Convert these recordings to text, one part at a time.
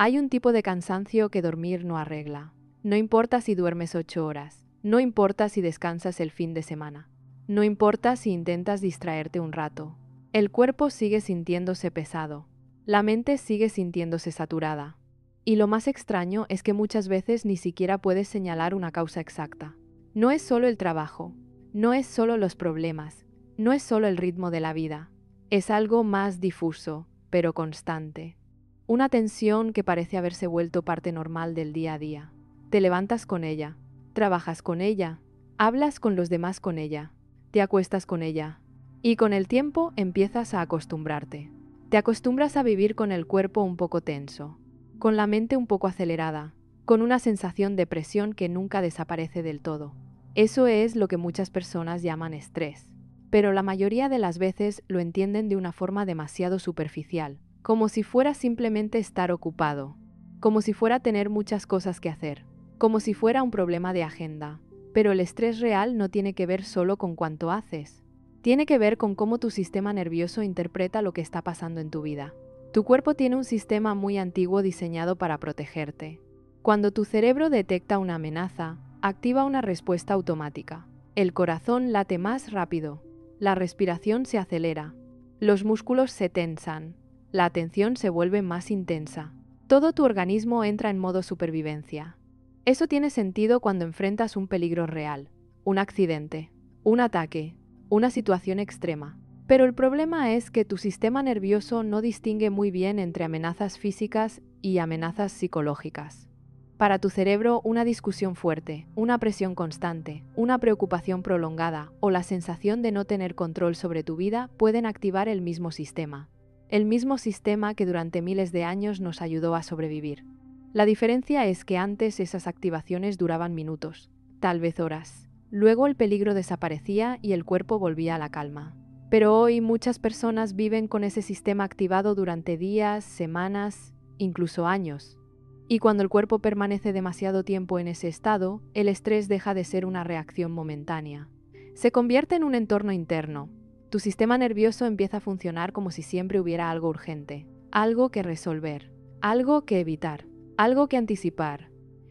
Hay un tipo de cansancio que dormir no arregla. No importa si duermes 8 horas, no importa si descansas el fin de semana, no importa si intentas distraerte un rato. El cuerpo sigue sintiéndose pesado, la mente sigue sintiéndose saturada. Y lo más extraño es que muchas veces ni siquiera puedes señalar una causa exacta. No es solo el trabajo, no es solo los problemas, no es solo el ritmo de la vida. Es algo más difuso, pero constante. Una tensión que parece haberse vuelto parte normal del día a día. Te levantas con ella, trabajas con ella, hablas con los demás con ella, te acuestas con ella. Y con el tiempo empiezas a acostumbrarte. Te acostumbras a vivir con el cuerpo un poco tenso, con la mente un poco acelerada, con una sensación de presión que nunca desaparece del todo. Eso es lo que muchas personas llaman estrés. Pero la mayoría de las veces lo entienden de una forma demasiado superficial, como si fuera simplemente estar ocupado, como si fuera tener muchas cosas que hacer, como si fuera un problema de agenda. Pero el estrés real no tiene que ver solo con cuánto haces. Tiene que ver con cómo tu sistema nervioso interpreta lo que está pasando en tu vida. Tu cuerpo tiene un sistema muy antiguo diseñado para protegerte. Cuando tu cerebro detecta una amenaza, activa una respuesta automática. El corazón late más rápido, la respiración se acelera, los músculos se tensan, la atención se vuelve más intensa. Todo tu organismo entra en modo supervivencia. Eso tiene sentido cuando enfrentas un peligro real, un accidente, un ataque, una situación extrema. Pero el problema es que tu sistema nervioso no distingue muy bien entre amenazas físicas y amenazas psicológicas. Para tu cerebro, una discusión fuerte, una presión constante, una preocupación prolongada o la sensación de no tener control sobre tu vida pueden activar el mismo sistema. El mismo sistema que durante miles de años nos ayudó a sobrevivir. La diferencia es que antes esas activaciones duraban minutos, tal vez horas. Luego el peligro desaparecía y el cuerpo volvía a la calma. Pero hoy muchas personas viven con ese sistema activado durante días, semanas, incluso años. Y cuando el cuerpo permanece demasiado tiempo en ese estado, el estrés deja de ser una reacción momentánea. Se convierte en un entorno interno. Tu sistema nervioso empieza a funcionar como si siempre hubiera algo urgente, algo que resolver, algo que evitar, algo que anticipar.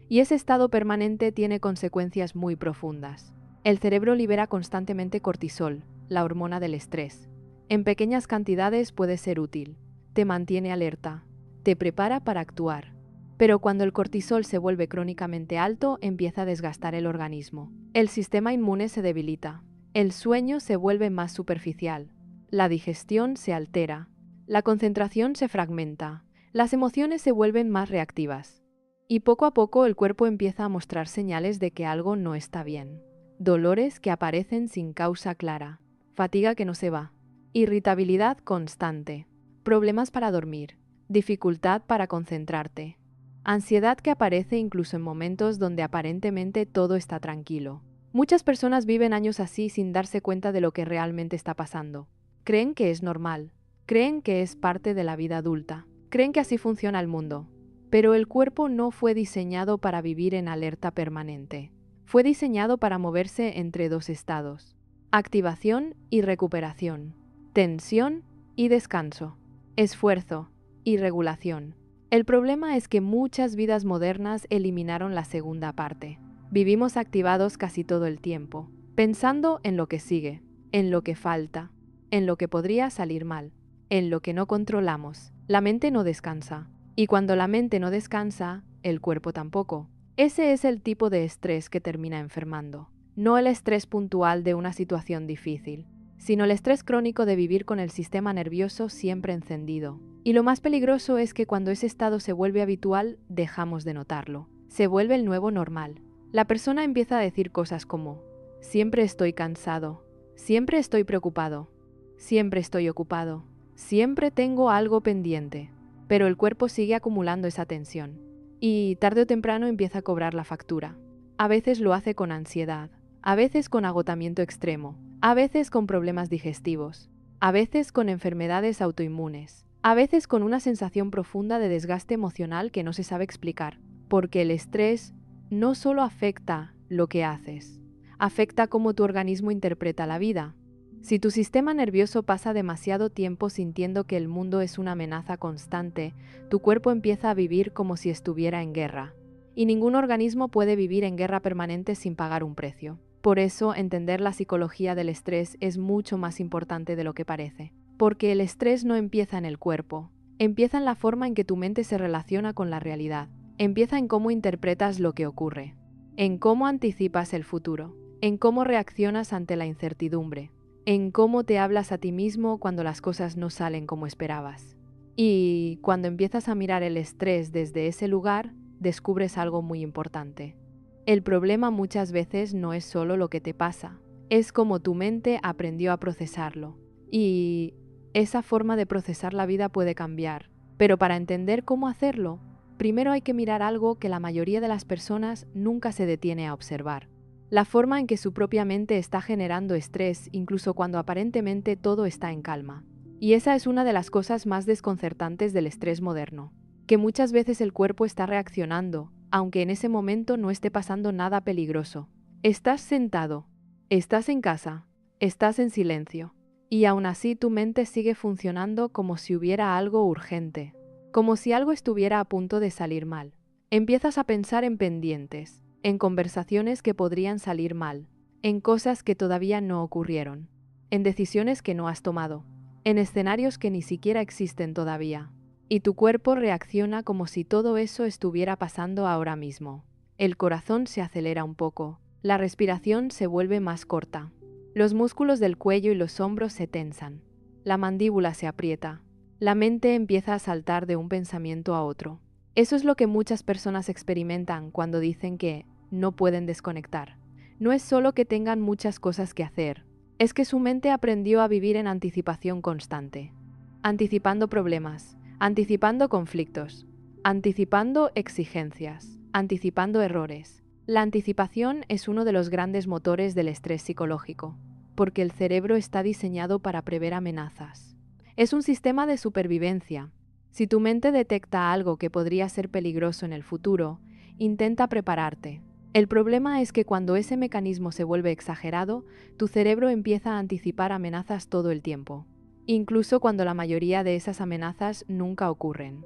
Y ese estado permanente tiene consecuencias muy profundas. El cerebro libera constantemente cortisol, la hormona del estrés. En pequeñas cantidades puede ser útil. Te mantiene alerta, te prepara para actuar. Pero cuando el cortisol se vuelve crónicamente alto, empieza a desgastar el organismo. El sistema inmune se debilita. El sueño se vuelve más superficial. La digestión se altera. La concentración se fragmenta. Las emociones se vuelven más reactivas. Y poco a poco el cuerpo empieza a mostrar señales de que algo no está bien. Dolores que aparecen sin causa clara. Fatiga que no se va. Irritabilidad constante. Problemas para dormir. Dificultad para concentrarte. Ansiedad que aparece incluso en momentos donde aparentemente todo está tranquilo. Muchas personas viven años así sin darse cuenta de lo que realmente está pasando. Creen que es normal. Creen que es parte de la vida adulta. Creen que así funciona el mundo. Pero el cuerpo no fue diseñado para vivir en alerta permanente. Fue diseñado para moverse entre dos estados: activación y recuperación, tensión y descanso, esfuerzo y regulación. El problema es que muchas vidas modernas eliminaron la segunda parte. Vivimos activados casi todo el tiempo, pensando en lo que sigue, en lo que falta, en lo que podría salir mal, en lo que no controlamos. La mente no descansa. Y cuando la mente no descansa, el cuerpo tampoco. Ese es el tipo de estrés que termina enfermando. No el estrés puntual de una situación difícil, sino el estrés crónico de vivir con el sistema nervioso siempre encendido. Y lo más peligroso es que cuando ese estado se vuelve habitual, dejamos de notarlo. Se vuelve el nuevo normal. La persona empieza a decir cosas como: siempre estoy cansado, siempre estoy preocupado, siempre estoy ocupado, siempre tengo algo pendiente. Pero el cuerpo sigue acumulando esa tensión. Y tarde o temprano empieza a cobrar la factura. A veces lo hace con ansiedad, a veces con agotamiento extremo, a veces con problemas digestivos, a veces con enfermedades autoinmunes, a veces con una sensación profunda de desgaste emocional que no se sabe explicar. Porque el estrés no solo afecta lo que haces, afecta cómo tu organismo interpreta la vida. Si tu sistema nervioso pasa demasiado tiempo sintiendo que el mundo es una amenaza constante, tu cuerpo empieza a vivir como si estuviera en guerra. Y ningún organismo puede vivir en guerra permanente sin pagar un precio. Por eso, entender la psicología del estrés es mucho más importante de lo que parece. Porque el estrés no empieza en el cuerpo, empieza en la forma en que tu mente se relaciona con la realidad. Empieza en cómo interpretas lo que ocurre, en cómo anticipas el futuro, en cómo reaccionas ante la incertidumbre, en cómo te hablas a ti mismo cuando las cosas no salen como esperabas. Y cuando empiezas a mirar el estrés desde ese lugar, descubres algo muy importante. El problema muchas veces no es solo lo que te pasa, es como tu mente aprendió a procesarlo. Y esa forma de procesar la vida puede cambiar, pero para entender cómo hacerlo, primero hay que mirar algo que la mayoría de las personas nunca se detiene a observar. La forma en que su propia mente está generando estrés incluso cuando aparentemente todo está en calma. Y esa es una de las cosas más desconcertantes del estrés moderno, que muchas veces el cuerpo está reaccionando, aunque en ese momento no esté pasando nada peligroso. Estás sentado, estás en casa, estás en silencio, y aún así tu mente sigue funcionando como si hubiera algo urgente, como si algo estuviera a punto de salir mal. Empiezas a pensar en pendientes, en conversaciones que podrían salir mal, en cosas que todavía no ocurrieron, en decisiones que no has tomado, en escenarios que ni siquiera existen todavía. Y tu cuerpo reacciona como si todo eso estuviera pasando ahora mismo. El corazón se acelera un poco, la respiración se vuelve más corta, los músculos del cuello y los hombros se tensan, la mandíbula se aprieta, la mente empieza a saltar de un pensamiento a otro. Eso es lo que muchas personas experimentan cuando dicen que no pueden desconectar. No es solo que tengan muchas cosas que hacer, es que su mente aprendió a vivir en anticipación constante, anticipando problemas, anticipando conflictos, anticipando exigencias, anticipando errores. La anticipación es uno de los grandes motores del estrés psicológico, porque el cerebro está diseñado para prever amenazas. Es un sistema de supervivencia. Si tu mente detecta algo que podría ser peligroso en el futuro, intenta prepararte. El problema es que cuando ese mecanismo se vuelve exagerado, tu cerebro empieza a anticipar amenazas todo el tiempo, incluso cuando la mayoría de esas amenazas nunca ocurren.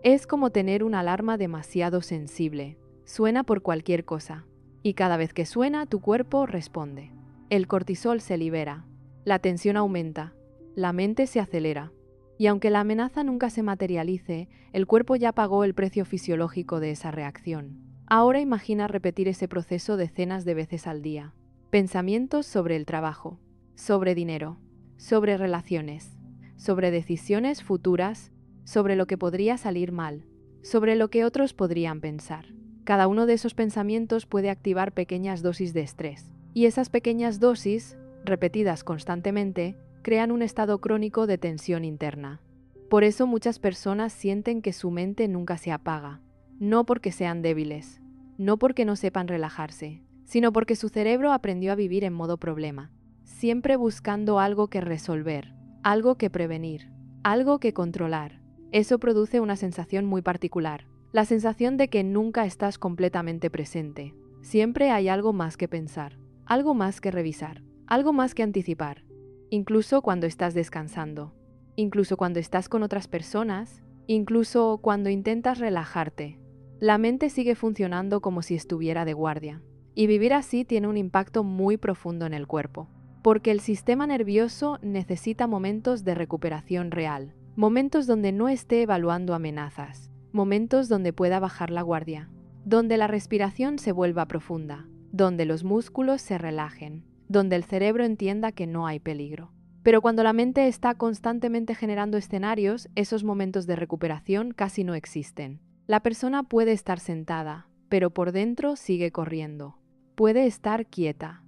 Es como tener una alarma demasiado sensible. Suena por cualquier cosa, y cada vez que suena, tu cuerpo responde. El cortisol se libera, la tensión aumenta, la mente se acelera. Y aunque la amenaza nunca se materialice, el cuerpo ya pagó el precio fisiológico de esa reacción. Ahora imagina repetir ese proceso decenas de veces al día. Pensamientos sobre el trabajo, sobre dinero, sobre relaciones, sobre decisiones futuras, sobre lo que podría salir mal, sobre lo que otros podrían pensar. Cada uno de esos pensamientos puede activar pequeñas dosis de estrés. Y esas pequeñas dosis, repetidas constantemente, crean un estado crónico de tensión interna. Por eso muchas personas sienten que su mente nunca se apaga, no porque sean débiles, no porque no sepan relajarse, sino porque su cerebro aprendió a vivir en modo problema, siempre buscando algo que resolver, algo que prevenir, algo que controlar. Eso produce una sensación muy particular, la sensación de que nunca estás completamente presente. Siempre hay algo más que pensar, algo más que revisar, algo más que anticipar. Incluso cuando estás descansando, incluso cuando estás con otras personas, incluso cuando intentas relajarte. La mente sigue funcionando como si estuviera de guardia. Y vivir así tiene un impacto muy profundo en el cuerpo, porque el sistema nervioso necesita momentos de recuperación real, momentos donde no esté evaluando amenazas, momentos donde pueda bajar la guardia, donde la respiración se vuelva profunda, donde los músculos se relajen, donde el cerebro entienda que no hay peligro. Pero cuando la mente está constantemente generando escenarios, esos momentos de recuperación casi no existen. La persona puede estar sentada, pero por dentro sigue corriendo. Puede estar quieta,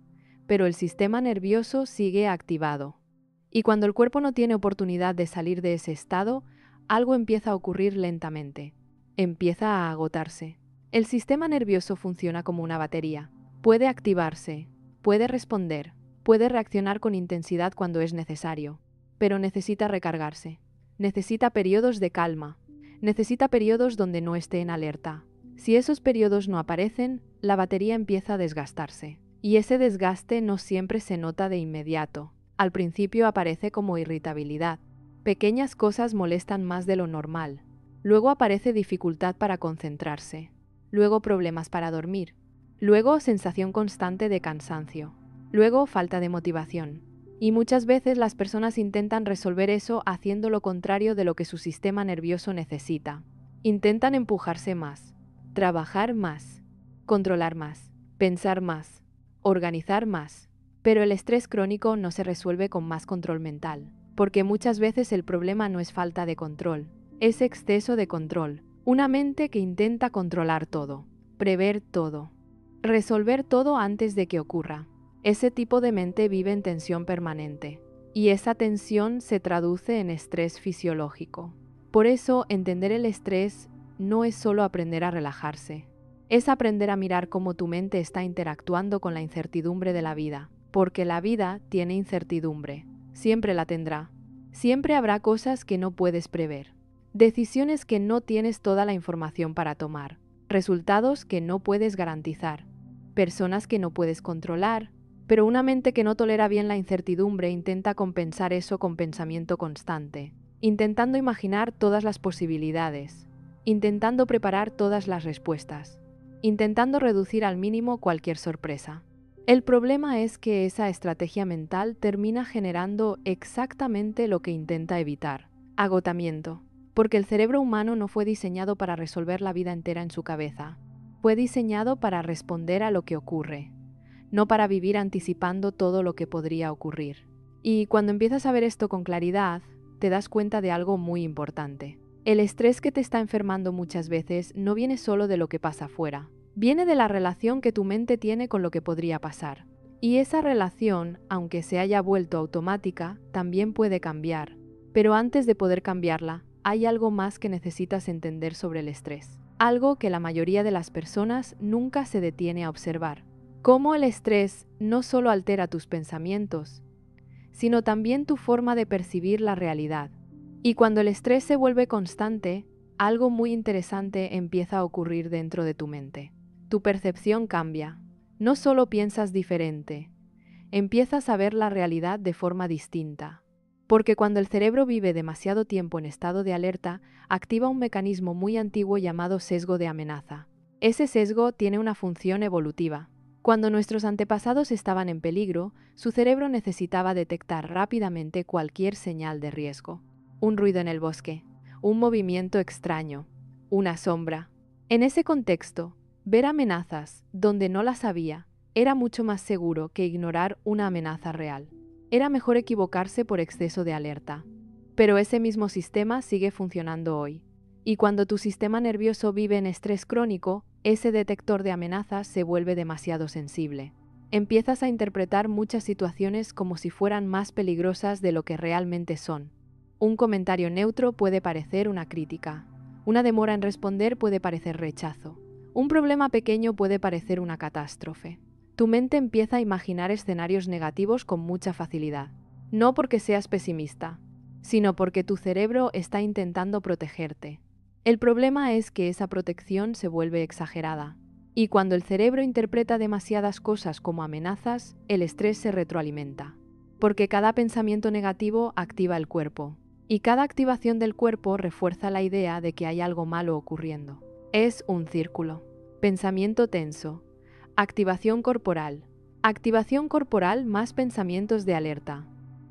pero el sistema nervioso sigue activado. Y cuando el cuerpo no tiene oportunidad de salir de ese estado, algo empieza a ocurrir lentamente. Empieza a agotarse. El sistema nervioso funciona como una batería. Puede activarse, puede responder, puede reaccionar con intensidad cuando es necesario, pero necesita recargarse. Necesita periodos de calma. Necesita periodos donde no esté en alerta. Si esos periodos no aparecen, la batería empieza a desgastarse. Y ese desgaste no siempre se nota de inmediato. Al principio aparece como irritabilidad. Pequeñas cosas molestan más de lo normal. Luego aparece dificultad para concentrarse. Luego problemas para dormir. Luego sensación constante de cansancio. Luego falta de motivación. Y muchas veces las personas intentan resolver eso haciendo lo contrario de lo que su sistema nervioso necesita. Intentan empujarse más, trabajar más, controlar más, pensar más, organizar más. Pero el estrés crónico no se resuelve con más control mental, porque muchas veces el problema no es falta de control, es exceso de control. Una mente que intenta controlar todo, prever todo, resolver todo antes de que ocurra. Ese tipo de mente vive en tensión permanente, y esa tensión se traduce en estrés fisiológico. Por eso, entender el estrés no es solo aprender a relajarse, es aprender a mirar cómo tu mente está interactuando con la incertidumbre de la vida, porque la vida tiene incertidumbre, siempre la tendrá. Siempre habrá cosas que no puedes prever, decisiones que no tienes toda la información para tomar, resultados que no puedes garantizar, personas que no puedes controlar, pero una mente que no tolera bien la incertidumbre intenta compensar eso con pensamiento constante, intentando imaginar todas las posibilidades, intentando preparar todas las respuestas, intentando reducir al mínimo cualquier sorpresa. El problema es que esa estrategia mental termina generando exactamente lo que intenta evitar: agotamiento, porque el cerebro humano no fue diseñado para resolver la vida entera en su cabeza, fue diseñado para responder a lo que ocurre, no para vivir anticipando todo lo que podría ocurrir. Y cuando empiezas a ver esto con claridad, te das cuenta de algo muy importante. El estrés que te está enfermando muchas veces no viene solo de lo que pasa afuera, viene de la relación que tu mente tiene con lo que podría pasar. Y esa relación, aunque se haya vuelto automática, también puede cambiar. Pero antes de poder cambiarla, hay algo más que necesitas entender sobre el estrés. Algo que la mayoría de las personas nunca se detiene a observar. Cómo el estrés no solo altera tus pensamientos, sino también tu forma de percibir la realidad. Y cuando el estrés se vuelve constante, algo muy interesante empieza a ocurrir dentro de tu mente. Tu percepción cambia. No solo piensas diferente, empiezas a ver la realidad de forma distinta. Porque cuando el cerebro vive demasiado tiempo en estado de alerta, activa un mecanismo muy antiguo llamado sesgo de amenaza. Ese sesgo tiene una función evolutiva. Cuando nuestros antepasados estaban en peligro, su cerebro necesitaba detectar rápidamente cualquier señal de riesgo. Un ruido en el bosque, un movimiento extraño, una sombra. En ese contexto, ver amenazas donde no las había era mucho más seguro que ignorar una amenaza real. Era mejor equivocarse por exceso de alerta. Pero ese mismo sistema sigue funcionando hoy. Y cuando tu sistema nervioso vive en estrés crónico, ese detector de amenazas se vuelve demasiado sensible. Empiezas a interpretar muchas situaciones como si fueran más peligrosas de lo que realmente son. Un comentario neutro puede parecer una crítica. Una demora en responder puede parecer rechazo. Un problema pequeño puede parecer una catástrofe. Tu mente empieza a imaginar escenarios negativos con mucha facilidad. No porque seas pesimista, sino porque tu cerebro está intentando protegerte. El problema es que esa protección se vuelve exagerada. Y cuando el cerebro interpreta demasiadas cosas como amenazas, el estrés se retroalimenta. Porque cada pensamiento negativo activa el cuerpo. Y cada activación del cuerpo refuerza la idea de que hay algo malo ocurriendo. Es un círculo. Pensamiento tenso. Activación corporal. Activación corporal más pensamientos de alerta.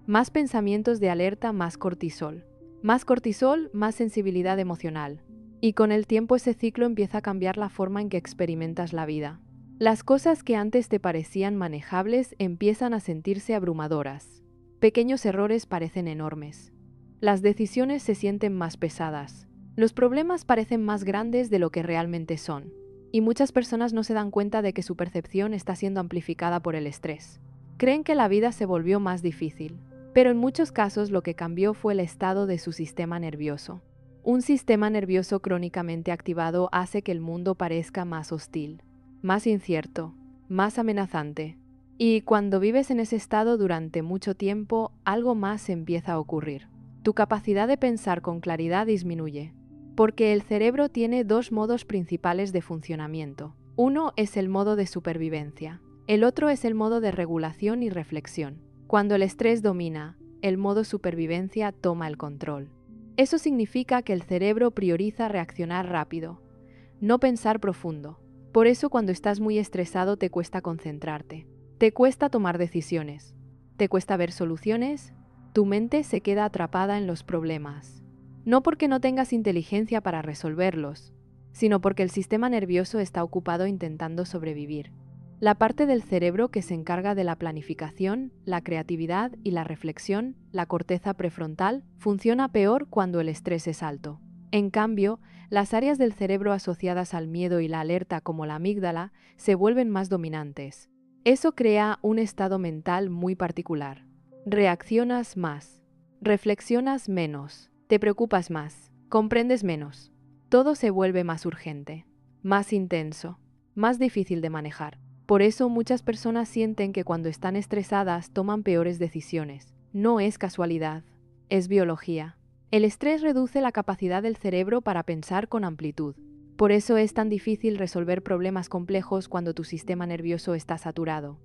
Más pensamientos de alerta más cortisol. Más cortisol más sensibilidad emocional. Y con el tiempo ese ciclo empieza a cambiar la forma en que experimentas la vida. Las cosas que antes te parecían manejables empiezan a sentirse abrumadoras. Pequeños errores parecen enormes. Las decisiones se sienten más pesadas. Los problemas parecen más grandes de lo que realmente son. Y muchas personas no se dan cuenta de que su percepción está siendo amplificada por el estrés. Creen que la vida se volvió más difícil, pero en muchos casos lo que cambió fue el estado de su sistema nervioso. Un sistema nervioso crónicamente activado hace que el mundo parezca más hostil, más incierto, más amenazante. Y cuando vives en ese estado durante mucho tiempo, algo más empieza a ocurrir. Tu capacidad de pensar con claridad disminuye. Porque el cerebro tiene dos modos principales de funcionamiento. Uno es el modo de supervivencia. El otro es el modo de regulación y reflexión. Cuando el estrés domina, el modo supervivencia toma el control. Eso significa que el cerebro prioriza reaccionar rápido, no pensar profundo. Por eso cuando estás muy estresado te cuesta concentrarte, te cuesta tomar decisiones, te cuesta ver soluciones, tu mente se queda atrapada en los problemas. No porque no tengas inteligencia para resolverlos, sino porque el sistema nervioso está ocupado intentando sobrevivir. La parte del cerebro que se encarga de la planificación, la creatividad y la reflexión, la corteza prefrontal, funciona peor cuando el estrés es alto. En cambio, las áreas del cerebro asociadas al miedo y la alerta, como la amígdala, se vuelven más dominantes. Eso crea un estado mental muy particular. Reaccionas más, reflexionas menos, te preocupas más, comprendes menos. Todo se vuelve más urgente, más intenso, más difícil de manejar. Por eso muchas personas sienten que cuando están estresadas toman peores decisiones. No es casualidad, es biología. El estrés reduce la capacidad del cerebro para pensar con amplitud. Por eso es tan difícil resolver problemas complejos cuando tu sistema nervioso está saturado.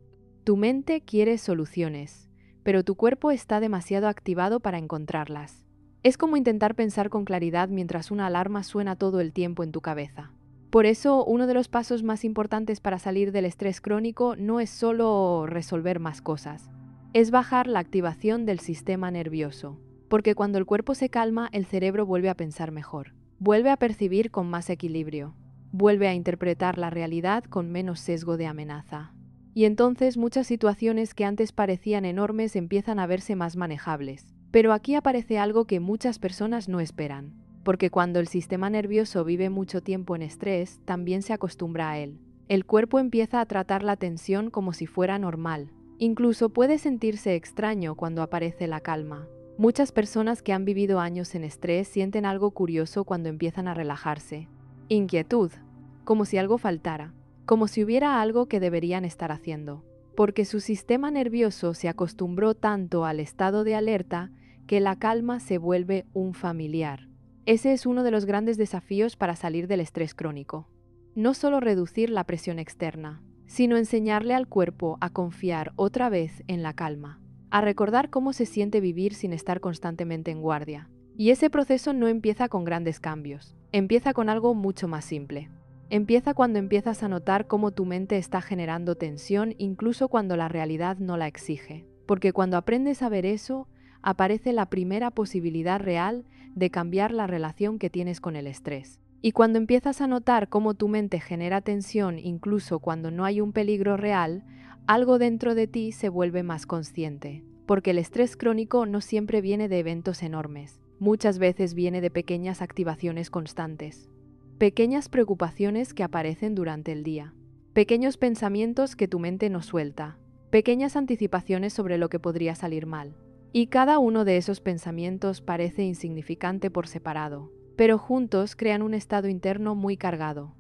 Tu mente quiere soluciones, pero tu cuerpo está demasiado activado para encontrarlas. Es como intentar pensar con claridad mientras una alarma suena todo el tiempo en tu cabeza. Por eso, uno de los pasos más importantes para salir del estrés crónico no es solo resolver más cosas, es bajar la activación del sistema nervioso. Porque cuando el cuerpo se calma, el cerebro vuelve a pensar mejor, vuelve a percibir con más equilibrio, vuelve a interpretar la realidad con menos sesgo de amenaza. Y entonces muchas situaciones que antes parecían enormes empiezan a verse más manejables. Pero aquí aparece algo que muchas personas no esperan. Porque cuando el sistema nervioso vive mucho tiempo en estrés, también se acostumbra a él. El cuerpo empieza a tratar la tensión como si fuera normal. Incluso puede sentirse extraño cuando aparece la calma. Muchas personas que han vivido años en estrés sienten algo curioso cuando empiezan a relajarse. Inquietud, como si algo faltara, como si hubiera algo que deberían estar haciendo. Porque su sistema nervioso se acostumbró tanto al estado de alerta que la calma se vuelve un familiar. Ese es uno de los grandes desafíos para salir del estrés crónico. No solo reducir la presión externa, sino enseñarle al cuerpo a confiar otra vez en la calma, a recordar cómo se siente vivir sin estar constantemente en guardia. Y ese proceso no empieza con grandes cambios, empieza con algo mucho más simple. Empieza cuando empiezas a notar cómo tu mente está generando tensión incluso cuando la realidad no la exige. Porque cuando aprendes a ver eso, aparece la primera posibilidad real de cambiar la relación que tienes con el estrés. Y cuando empiezas a notar cómo tu mente genera tensión incluso cuando no hay un peligro real, algo dentro de ti se vuelve más consciente. Porque el estrés crónico no siempre viene de eventos enormes. Muchas veces viene de pequeñas activaciones constantes. Pequeñas preocupaciones que aparecen durante el día. Pequeños pensamientos que tu mente no suelta. Pequeñas anticipaciones sobre lo que podría salir mal. Y cada uno de esos pensamientos parece insignificante por separado, pero juntos crean un estado interno muy cargado.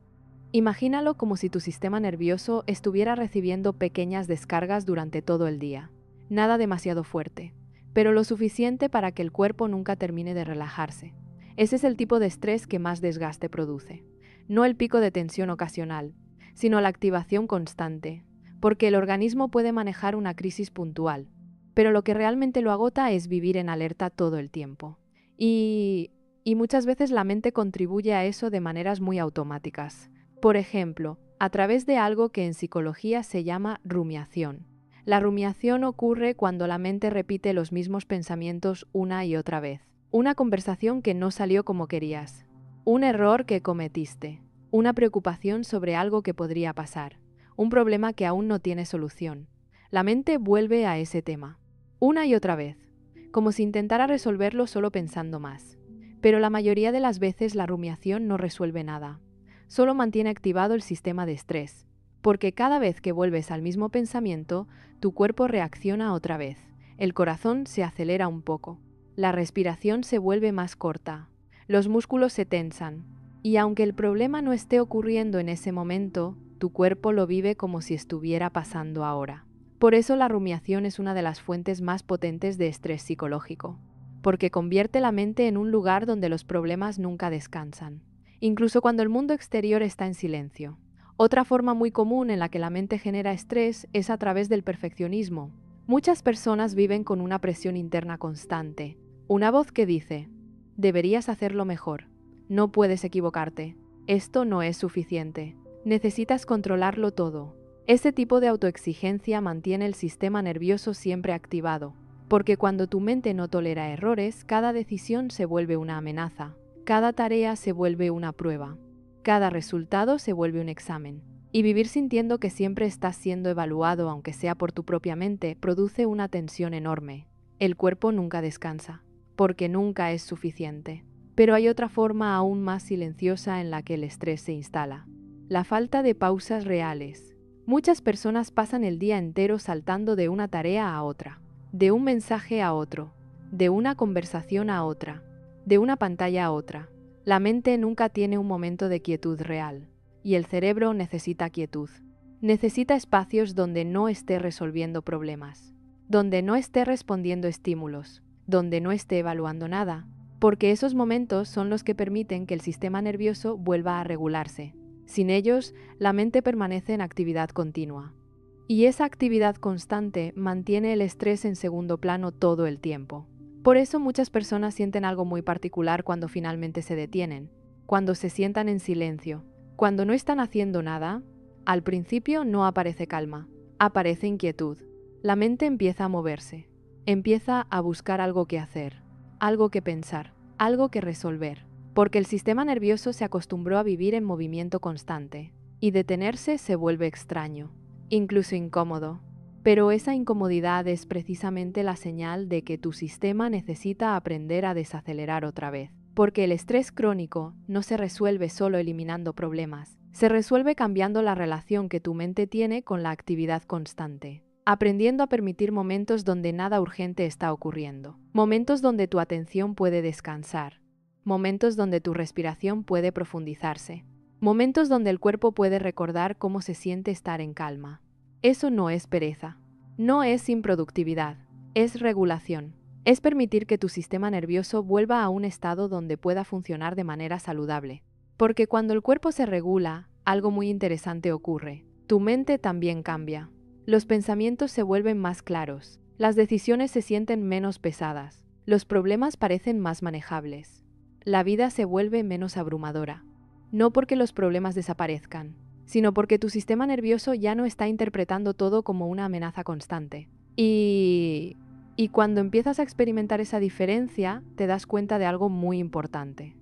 Imagínalo como si tu sistema nervioso estuviera recibiendo pequeñas descargas durante todo el día. Nada demasiado fuerte, pero lo suficiente para que el cuerpo nunca termine de relajarse. Ese es el tipo de estrés que más desgaste produce. No el pico de tensión ocasional, sino la activación constante, porque el organismo puede manejar una crisis puntual, pero lo que realmente lo agota es vivir en alerta todo el tiempo. Y muchas veces la mente contribuye a eso de maneras muy automáticas. Por ejemplo, a través de algo que en psicología se llama rumiación. La rumiación ocurre cuando la mente repite los mismos pensamientos una y otra vez. Una conversación que no salió como querías. Un error que cometiste. Una preocupación sobre algo que podría pasar. Un problema que aún no tiene solución. La mente vuelve a ese tema. Una y otra vez, como si intentara resolverlo solo pensando más. Pero la mayoría de las veces la rumiación no resuelve nada, solo mantiene activado el sistema de estrés, porque cada vez que vuelves al mismo pensamiento, tu cuerpo reacciona otra vez, el corazón se acelera un poco, la respiración se vuelve más corta, los músculos se tensan, y aunque el problema no esté ocurriendo en ese momento, tu cuerpo lo vive como si estuviera pasando ahora. Por eso la rumiación es una de las fuentes más potentes de estrés psicológico, porque convierte la mente en un lugar donde los problemas nunca descansan, incluso cuando el mundo exterior está en silencio. Otra forma muy común en la que la mente genera estrés es a través del perfeccionismo, Muchas personas viven con una presión interna constante, una voz que dice, deberías hacerlo mejor, no puedes equivocarte, esto no es suficiente, necesitas controlarlo todo. Ese tipo de autoexigencia mantiene el sistema nervioso siempre activado, porque cuando tu mente no tolera errores, cada decisión se vuelve una amenaza, cada tarea se vuelve una prueba, cada resultado se vuelve un examen. Y vivir sintiendo que siempre estás siendo evaluado, aunque sea por tu propia mente, produce una tensión enorme. El cuerpo nunca descansa, porque nunca es suficiente. Pero hay otra forma aún más silenciosa en la que el estrés se instala: la falta de pausas reales. Muchas personas pasan el día entero saltando de una tarea a otra, de un mensaje a otro, de una conversación a otra, de una pantalla a otra. La mente nunca tiene un momento de quietud real. Y el cerebro necesita quietud. Necesita espacios donde no esté resolviendo problemas, donde no esté respondiendo estímulos, donde no esté evaluando nada, porque esos momentos son los que permiten que el sistema nervioso vuelva a regularse. Sin ellos, la mente permanece en actividad continua. Y esa actividad constante mantiene el estrés en segundo plano todo el tiempo. Por eso muchas personas sienten algo muy particular cuando finalmente se detienen, cuando se sientan en silencio. Cuando no están haciendo nada, al principio no aparece calma, aparece inquietud. La mente empieza a moverse, empieza a buscar algo que hacer, algo que pensar, algo que resolver, porque el sistema nervioso se acostumbró a vivir en movimiento constante, y detenerse se vuelve extraño, incluso incómodo. Pero esa incomodidad es precisamente la señal de que tu sistema necesita aprender a desacelerar otra vez. Porque el estrés crónico no se resuelve solo eliminando problemas, se resuelve cambiando la relación que tu mente tiene con la actividad constante, aprendiendo a permitir momentos donde nada urgente está ocurriendo, momentos donde tu atención puede descansar, momentos donde tu respiración puede profundizarse, momentos donde el cuerpo puede recordar cómo se siente estar en calma. Eso no es pereza, no es improductividad, es regulación. Es permitir que tu sistema nervioso vuelva a un estado donde pueda funcionar de manera saludable. Porque cuando el cuerpo se regula, algo muy interesante ocurre. Tu mente también cambia. Los pensamientos se vuelven más claros. Las decisiones se sienten menos pesadas. Los problemas parecen más manejables. La vida se vuelve menos abrumadora. No porque los problemas desaparezcan, sino porque tu sistema nervioso ya no está interpretando todo como una amenaza constante. Y cuando empiezas a experimentar esa diferencia, te das cuenta de algo muy importante.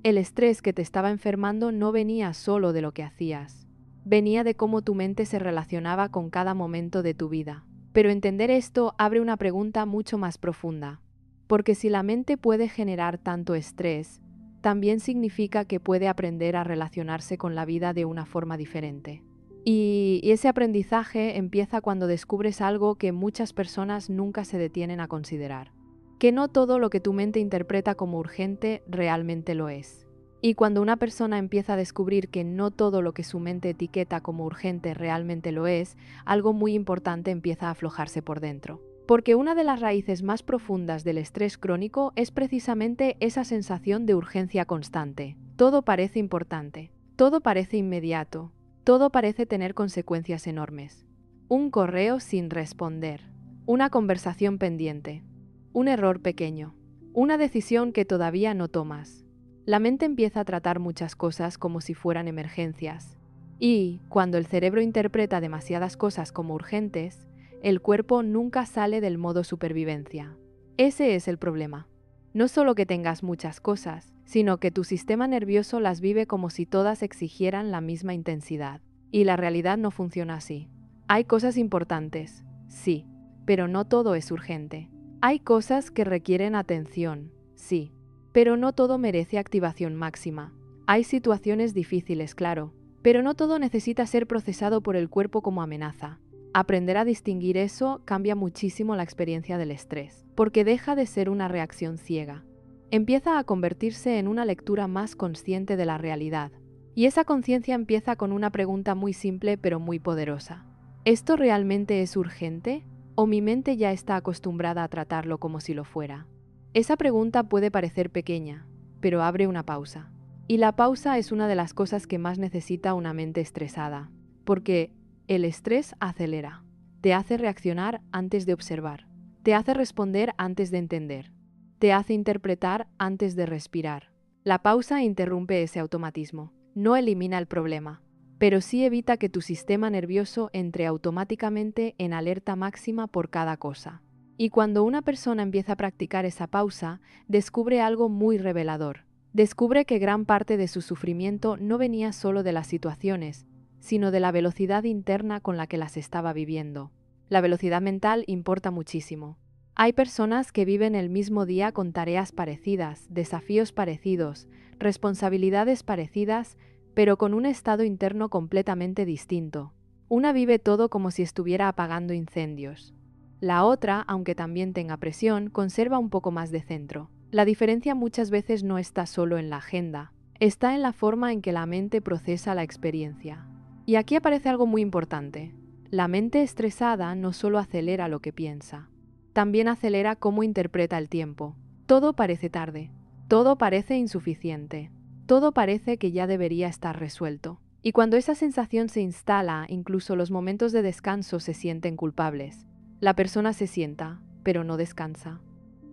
El estrés que te estaba enfermando no venía solo de lo que hacías, venía de cómo tu mente se relacionaba con cada momento de tu vida. Pero entender esto abre una pregunta mucho más profunda, porque si la mente puede generar tanto estrés, también significa que puede aprender a relacionarse con la vida de una forma diferente. Y ese aprendizaje empieza cuando descubres algo que muchas personas nunca se detienen a considerar: que no todo lo que tu mente interpreta como urgente realmente lo es. Y cuando una persona empieza a descubrir que no todo lo que su mente etiqueta como urgente realmente lo es, algo muy importante empieza a aflojarse por dentro. Porque una de las raíces más profundas del estrés crónico es precisamente esa sensación de urgencia constante. Todo parece importante, todo parece inmediato, todo parece tener consecuencias enormes. Un correo sin responder, una conversación pendiente, un error pequeño, una decisión que todavía no tomas. La mente empieza a tratar muchas cosas como si fueran emergencias. Y, cuando el cerebro interpreta demasiadas cosas como urgentes, el cuerpo nunca sale del modo supervivencia. Ese es el problema. No solo que tengas muchas cosas, sino que tu sistema nervioso las vive como si todas exigieran la misma intensidad. Y la realidad no funciona así. Hay cosas importantes, sí, pero no todo es urgente. Hay cosas que requieren atención, sí, pero no todo merece activación máxima. Hay situaciones difíciles, claro, pero no todo necesita ser procesado por el cuerpo como amenaza. Aprender a distinguir eso cambia muchísimo la experiencia del estrés, porque deja de ser una reacción ciega. Empieza a convertirse en una lectura más consciente de la realidad. Y esa conciencia empieza con una pregunta muy simple pero muy poderosa. ¿Esto realmente es urgente? ¿O mi mente ya está acostumbrada a tratarlo como si lo fuera? Esa pregunta puede parecer pequeña, pero abre una pausa. Y la pausa es una de las cosas que más necesita una mente estresada, porque el estrés acelera. Te hace reaccionar antes de observar. Te hace responder antes de entender. Te hace interpretar antes de respirar. La pausa interrumpe ese automatismo. No elimina el problema, pero sí evita que tu sistema nervioso entre automáticamente en alerta máxima por cada cosa. Y cuando una persona empieza a practicar esa pausa, descubre algo muy revelador. Descubre que gran parte de su sufrimiento no venía solo de las situaciones, sino de la velocidad interna con la que las estaba viviendo. La velocidad mental importa muchísimo. Hay personas que viven el mismo día con tareas parecidas, desafíos parecidos, responsabilidades parecidas, pero con un estado interno completamente distinto. Una vive todo como si estuviera apagando incendios. La otra, aunque también tenga presión, conserva un poco más de centro. La diferencia muchas veces no está solo en la agenda, está en la forma en que la mente procesa la experiencia. Y aquí aparece algo muy importante. La mente estresada no solo acelera lo que piensa, también acelera cómo interpreta el tiempo. Todo parece tarde, todo parece insuficiente, todo parece que ya debería estar resuelto. Y cuando esa sensación se instala, incluso los momentos de descanso se sienten culpables. La persona se sienta, pero no descansa.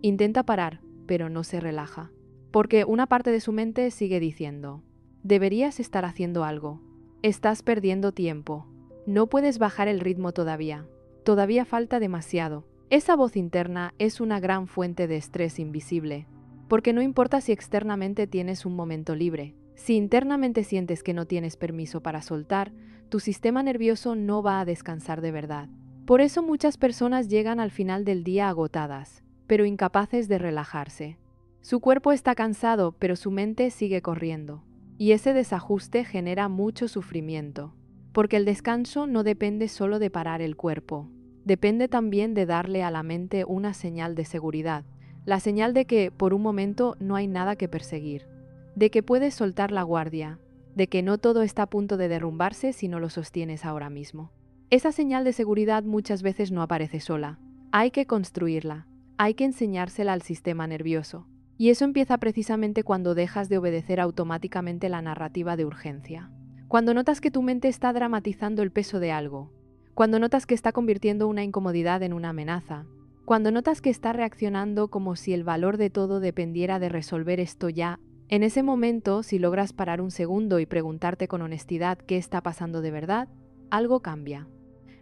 Intenta parar, pero no se relaja. Porque una parte de su mente sigue diciendo, deberías estar haciendo algo. Estás perdiendo tiempo. No puedes bajar el ritmo todavía. Todavía falta demasiado. Esa voz interna es una gran fuente de estrés invisible. Porque no importa si externamente tienes un momento libre. Si internamente sientes que no tienes permiso para soltar, tu sistema nervioso no va a descansar de verdad. Por eso muchas personas llegan al final del día agotadas, pero incapaces de relajarse. Su cuerpo está cansado, pero su mente sigue corriendo. Y ese desajuste genera mucho sufrimiento. Porque el descanso no depende solo de parar el cuerpo. Depende también de darle a la mente una señal de seguridad. La señal de que, por un momento, no hay nada que perseguir. De que puedes soltar la guardia. De que no todo está a punto de derrumbarse si no lo sostienes ahora mismo. Esa señal de seguridad muchas veces no aparece sola. Hay que construirla. Hay que enseñársela al sistema nervioso. Y eso empieza precisamente cuando dejas de obedecer automáticamente la narrativa de urgencia. Cuando notas que tu mente está dramatizando el peso de algo. Cuando notas que está convirtiendo una incomodidad en una amenaza. Cuando notas que está reaccionando como si el valor de todo dependiera de resolver esto ya. En ese momento, si logras parar un segundo y preguntarte con honestidad qué está pasando de verdad, algo cambia.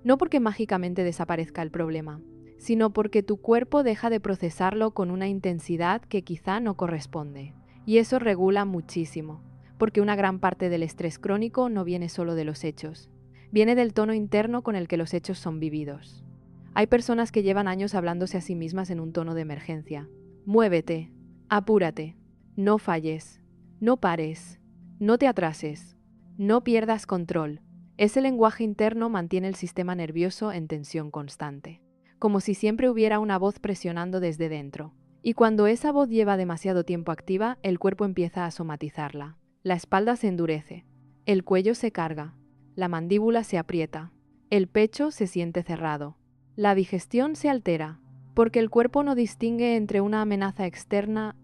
No porque mágicamente desaparezca el problema, sino porque tu cuerpo deja de procesarlo con una intensidad que quizá no corresponde. Y eso regula muchísimo, porque una gran parte del estrés crónico no viene solo de los hechos, viene del tono interno con el que los hechos son vividos. Hay personas que llevan años hablándose a sí mismas en un tono de emergencia. Muévete, apúrate, no falles, no pares, no te atrases, no pierdas control. Ese lenguaje interno mantiene el sistema nervioso en tensión constante, como si siempre hubiera una voz presionando desde dentro. Y cuando esa voz lleva demasiado tiempo activa, el cuerpo empieza a somatizarla. La espalda se endurece, el cuello se carga, la mandíbula se aprieta, el pecho se siente cerrado, la digestión se altera, porque el cuerpo no distingue entre una amenaza externa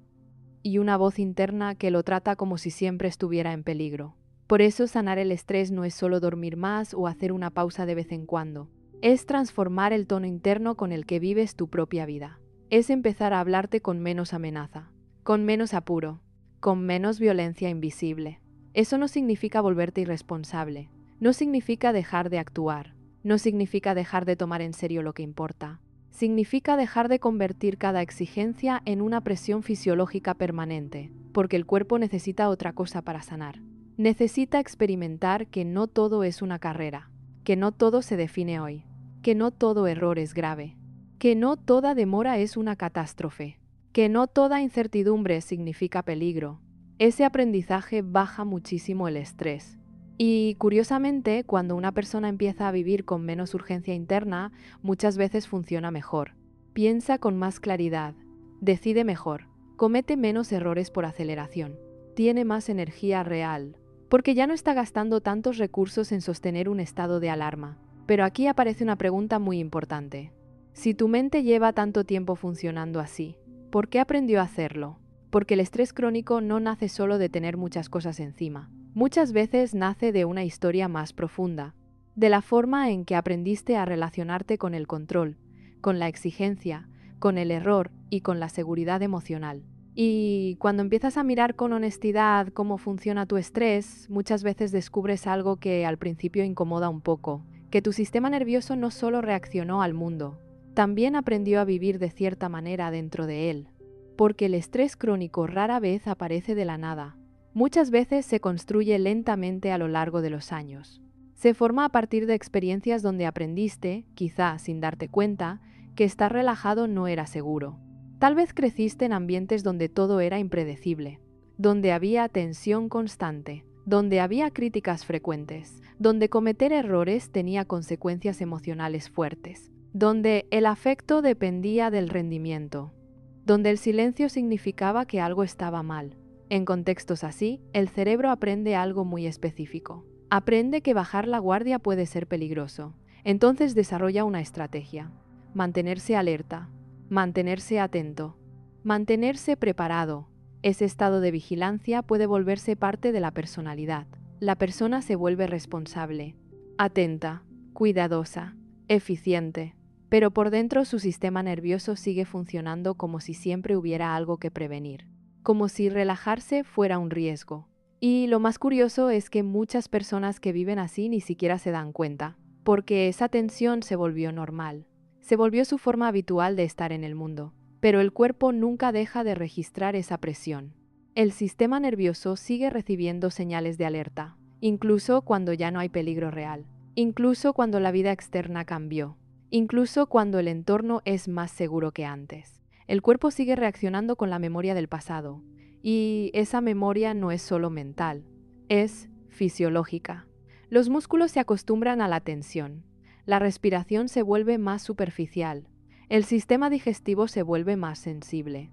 y una voz interna que lo trata como si siempre estuviera en peligro. Por eso sanar el estrés no es solo dormir más o hacer una pausa de vez en cuando. Es transformar el tono interno con el que vives tu propia vida. Es empezar a hablarte con menos amenaza, con menos apuro, con menos violencia invisible. Eso no significa volverte irresponsable. No significa dejar de actuar. No significa dejar de tomar en serio lo que importa. Significa dejar de convertir cada exigencia en una presión fisiológica permanente, porque el cuerpo necesita otra cosa para sanar. Necesita experimentar que no todo es una carrera, que no todo se define hoy, que no todo error es grave, que no toda demora es una catástrofe, que no toda incertidumbre significa peligro. Ese aprendizaje baja muchísimo el estrés. Y curiosamente, cuando una persona empieza a vivir con menos urgencia interna, muchas veces funciona mejor. Piensa con más claridad, decide mejor, comete menos errores por aceleración, tiene más energía real, porque ya no está gastando tantos recursos en sostener un estado de alarma. Pero aquí aparece una pregunta muy importante. Si tu mente lleva tanto tiempo funcionando así, ¿por qué aprendió a hacerlo? Porque el estrés crónico no nace solo de tener muchas cosas encima. Muchas veces nace de una historia más profunda. de la forma en que aprendiste a relacionarte con el control, con la exigencia, con el error y con la seguridad emocional. Y cuando empiezas a mirar con honestidad cómo funciona tu estrés, muchas veces descubres algo que al principio incomoda un poco, que tu sistema nervioso no solo reaccionó al mundo, también aprendió a vivir de cierta manera dentro de él. Porque el estrés crónico rara vez aparece de la nada. Muchas veces se construye lentamente a lo largo de los años. Se forma a partir de experiencias donde aprendiste, quizá sin darte cuenta, que estar relajado no era seguro. Tal vez creciste en ambientes donde todo era impredecible, donde había tensión constante, donde había críticas frecuentes, donde cometer errores tenía consecuencias emocionales fuertes, donde el afecto dependía del rendimiento, donde el silencio significaba que algo estaba mal. En contextos así, el cerebro aprende algo muy específico. Aprende que bajar la guardia puede ser peligroso. Entonces desarrolla una estrategia: mantenerse alerta, mantenerse atento, mantenerse preparado. Ese estado de vigilancia puede volverse parte de la personalidad. La persona se vuelve responsable, atenta, cuidadosa, eficiente, pero por dentro su sistema nervioso sigue funcionando como si siempre hubiera algo que prevenir, como si relajarse fuera un riesgo. Y lo más curioso es que muchas personas que viven así ni siquiera se dan cuenta, porque esa tensión se volvió normal. Se volvió su forma habitual de estar en el mundo, pero el cuerpo nunca deja de registrar esa presión. El sistema nervioso sigue recibiendo señales de alerta, incluso cuando ya no hay peligro real, incluso cuando la vida externa cambió, incluso cuando el entorno es más seguro que antes. El cuerpo sigue reaccionando con la memoria del pasado, y esa memoria no es solo mental, es fisiológica. Los músculos se acostumbran a la tensión. La respiración se vuelve más superficial, el sistema digestivo se vuelve más sensible,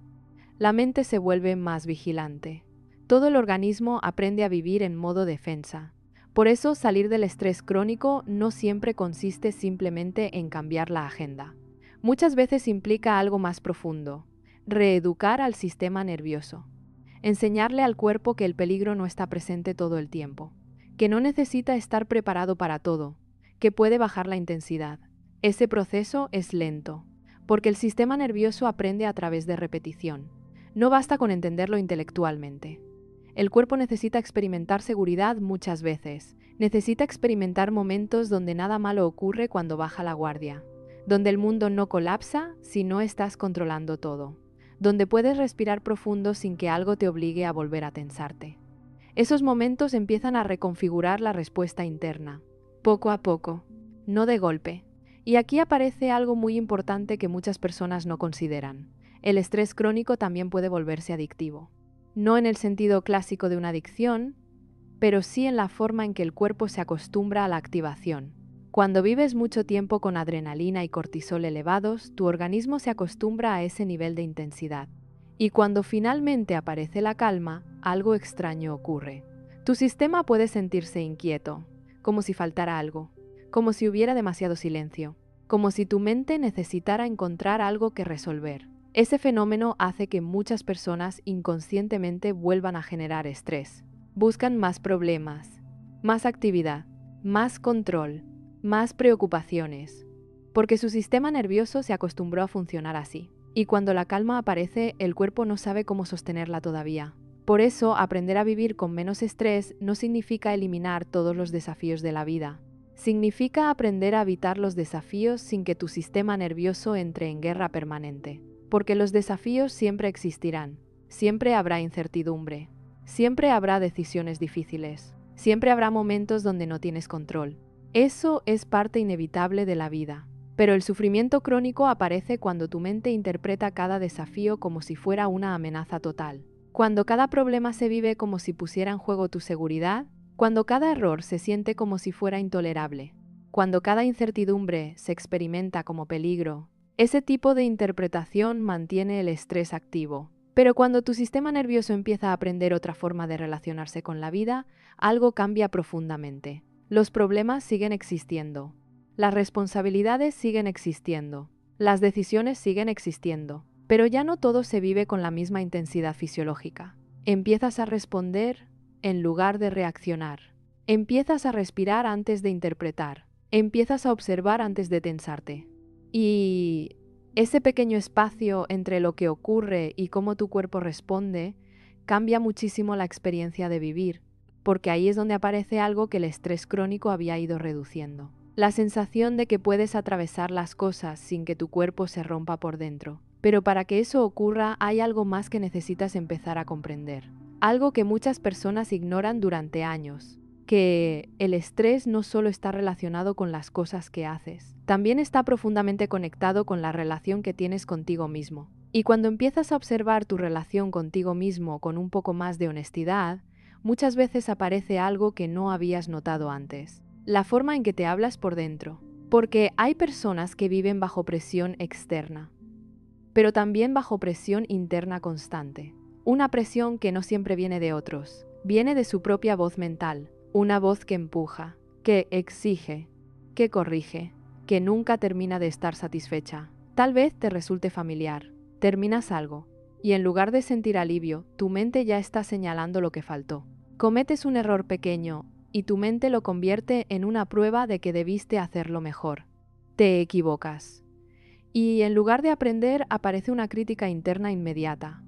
la mente se vuelve más vigilante. Todo el organismo aprende a vivir en modo defensa. Por eso salir del estrés crónico no siempre consiste simplemente en cambiar la agenda. Muchas veces implica algo más profundo: reeducar al sistema nervioso, enseñarle al cuerpo que el peligro no está presente todo el tiempo, que no necesita estar preparado para todo, que puede bajar la intensidad. Ese proceso es lento, porque el sistema nervioso aprende a través de repetición. No basta con entenderlo intelectualmente. El cuerpo necesita experimentar seguridad muchas veces. Necesita experimentar momentos donde nada malo ocurre cuando baja la guardia, donde el mundo no colapsa si no estás controlando todo, donde puedes respirar profundo sin que algo te obligue a volver a tensarte. Esos momentos empiezan a reconfigurar la respuesta interna, poco a poco, no de golpe. Y aquí aparece algo muy importante que muchas personas no consideran. El estrés crónico también puede volverse adictivo. No en el sentido clásico de una adicción, pero sí en la forma en que el cuerpo se acostumbra a la activación. Cuando vives mucho tiempo con adrenalina y cortisol elevados, tu organismo se acostumbra a ese nivel de intensidad. Y cuando finalmente aparece la calma, algo extraño ocurre. Tu sistema puede sentirse inquieto, como si faltara algo, como si hubiera demasiado silencio, como si tu mente necesitara encontrar algo que resolver. Ese fenómeno hace que muchas personas inconscientemente vuelvan a generar estrés. Buscan más problemas, más actividad, más control, más preocupaciones, porque su sistema nervioso se acostumbró a funcionar así. Y cuando la calma aparece, el cuerpo no sabe cómo sostenerla todavía. Por eso, aprender a vivir con menos estrés no significa eliminar todos los desafíos de la vida. Significa aprender a evitar los desafíos sin que tu sistema nervioso entre en guerra permanente. Porque los desafíos siempre existirán, siempre habrá incertidumbre, siempre habrá decisiones difíciles, siempre habrá momentos donde no tienes control. Eso es parte inevitable de la vida. Pero el sufrimiento crónico aparece cuando tu mente interpreta cada desafío como si fuera una amenaza total. Cuando cada problema se vive como si pusiera en juego tu seguridad, cuando cada error se siente como si fuera intolerable, cuando cada incertidumbre se experimenta como peligro, ese tipo de interpretación mantiene el estrés activo. Pero cuando tu sistema nervioso empieza a aprender otra forma de relacionarse con la vida, algo cambia profundamente. Los problemas siguen existiendo. Las responsabilidades siguen existiendo. Las decisiones siguen existiendo. Pero ya no todo se vive con la misma intensidad fisiológica. Empiezas a responder en lugar de reaccionar. Empiezas a respirar antes de interpretar. Empiezas a observar antes de tensarte. Y ese pequeño espacio entre lo que ocurre y cómo tu cuerpo responde cambia muchísimo la experiencia de vivir, porque ahí es donde aparece algo que el estrés crónico había ido reduciendo. La sensación de que puedes atravesar las cosas sin que tu cuerpo se rompa por dentro. Pero para que eso ocurra hay algo más que necesitas empezar a comprender. Algo que muchas personas ignoran durante años. Que el estrés no solo está relacionado con las cosas que haces, también está profundamente conectado con la relación que tienes contigo mismo. Y cuando empiezas a observar tu relación contigo mismo con un poco más de honestidad, muchas veces aparece algo que no habías notado antes. La forma en que te hablas por dentro. Porque hay personas que viven bajo presión externa, pero también bajo presión interna constante. Una presión que no siempre viene de otros, viene de su propia voz mental. Una voz que empuja, que exige, que corrige, que nunca termina de estar satisfecha. Tal vez te resulte familiar. Terminas algo, y en lugar de sentir alivio, tu mente ya está señalando lo que faltó. Cometes un error pequeño, y tu mente lo convierte en una prueba de que debiste hacerlo mejor. Te equivocas. Y en lugar de aprender, aparece una crítica interna inmediata.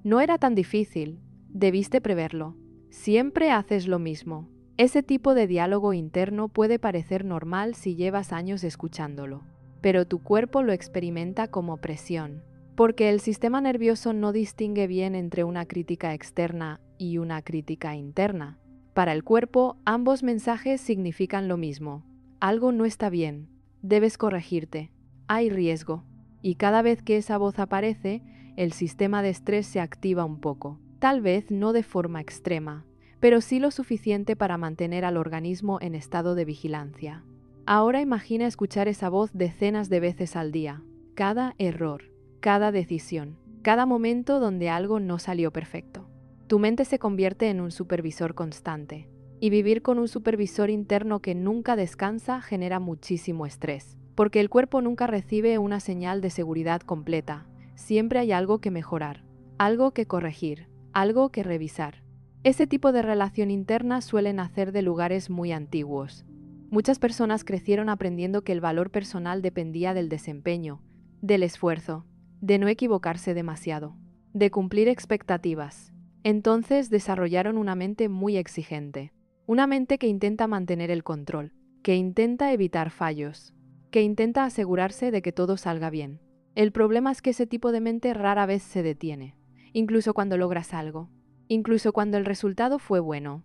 No era tan difícil, debiste preverlo. Siempre haces lo mismo. Ese tipo de diálogo interno puede parecer normal si llevas años escuchándolo, pero tu cuerpo lo experimenta como presión, porque el sistema nervioso no distingue bien entre una crítica externa y una crítica interna. Para el cuerpo, ambos mensajes significan lo mismo. Algo no está bien, debes corregirte, hay riesgo, y cada vez que esa voz aparece, el sistema de estrés se activa un poco. Tal vez no de forma extrema, pero sí lo suficiente para mantener al organismo en estado de vigilancia. Ahora imagina escuchar esa voz decenas de veces al día. Cada error, cada decisión, cada momento donde algo no salió perfecto. Tu mente se convierte en un supervisor constante, y vivir con un supervisor interno que nunca descansa genera muchísimo estrés, porque el cuerpo nunca recibe una señal de seguridad completa. Siempre hay algo que mejorar, algo que corregir, algo que revisar. Ese tipo de relación interna suele nacer de lugares muy antiguos. Muchas personas crecieron aprendiendo que el valor personal dependía del desempeño, del esfuerzo, de no equivocarse demasiado, de cumplir expectativas. Entonces desarrollaron una mente muy exigente, una mente que intenta mantener el control, que intenta evitar fallos, que intenta asegurarse de que todo salga bien. El problema es que ese tipo de mente rara vez se detiene, incluso cuando logras algo, incluso cuando el resultado fue bueno,